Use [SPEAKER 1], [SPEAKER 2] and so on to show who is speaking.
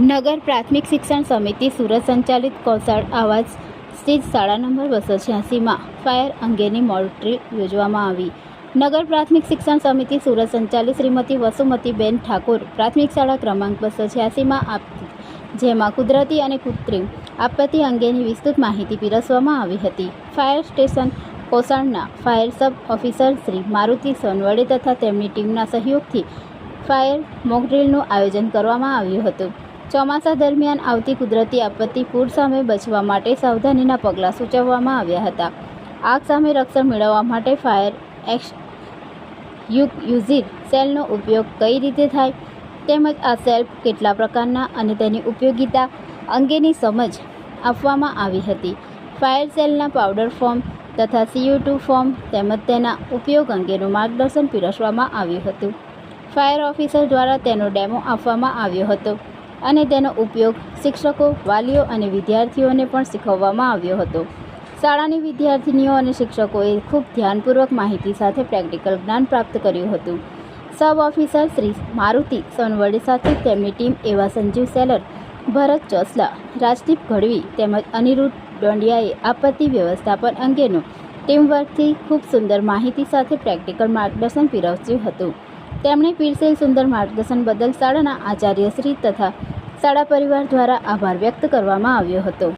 [SPEAKER 1] નગર પ્રાથમિક શિક્ષણ સમિતિ સુરત સંચાલિત કૌશળ આવાસ સ્થિત શાળા નંબર 286માં ફાયર અંગેની મોક ડ્રીલ યોજવામાં આવી। નગર પ્રાથમિક શિક્ષણ સમિતિ સુરત સંચાલિત શ્રીમતી વસુમતીબેન ઠાકોર પ્રાથમિક શાળા ક્રમાંક 286માં જેમાં કુદરતી અને કૃત્રિમ આપત્તિ અંગેની વિસ્તૃત માહિતી પીરસવામાં આવી હતી। ફાયર સ્ટેશન કૌશળના fire sub officer Shri Maruti Sonawade તથા તેમની ટીમના સહયોગથી ફાયર મોક ડ્રીલનું આયોજન કરવામાં આવ્યું હતું। ચોમાસા દરમિયાન આવતી કુદરતી આપત્તિ પૂર સામે બચવા માટે સાવધાનીના પગલાં સૂચવવામાં આવ્યા હતા। આગ સામે રક્ષણ મેળવવા માટે ફાયર એક્સટિંગ્યુશર સેલનો ઉપયોગ કઈ રીતે થાય તેમજ આ સેલ કેટલા પ્રકારના અને તેની ઉપયોગિતા અંગેની સમજ આપવામાં આવી હતી। ફાયર સેલના પાવડર ફોર્મ તથા CO2 ફોર્મ તેમજ તેના ઉપયોગ અંગેનું માર્ગદર્શન પીરસવામાં આવ્યું હતું। ફાયર ઓફિસર દ્વારા તેનો ડેમો આપવામાં આવ્યો હતો અને તેનો ઉપયોગ શિક્ષકો, વાલીઓ અને વિદ્યાર્થીઓને પણ શીખવવામાં આવ્યો હતો। શાળાની વિદ્યાર્થીનીઓ અને શિક્ષકોએ ખૂબ ધ્યાનપૂર્વક માહિતી સાથે પ્રેક્ટિકલ જ્ઞાન પ્રાપ્ત કર્યું હતું। સબ ઓફિસર શ્રી મારુતિ સોનવડે સાથે તેમની ટીમ એવા સંજીવ સેલર, ભરત ચોસલા, રાજદીપ ગઢવી તેમજ અનિરુદ્ધ ડોંડિયાએ આપત્તિ વ્યવસ્થાપન અંગેનું ટીમવર્કથી ખૂબ સુંદર માહિતી સાથે પ્રેક્ટિકલ માર્ગદર્શન પીરસ્યું હતું। તેમણે પીરસેલ સુંદર માર્ગદર્શન બદલ શાળાના આચાર્યશ્રી તથા શાળા પરિવાર દ્વારા આભાર વ્યક્ત કરવામાં આવ્યો હતો।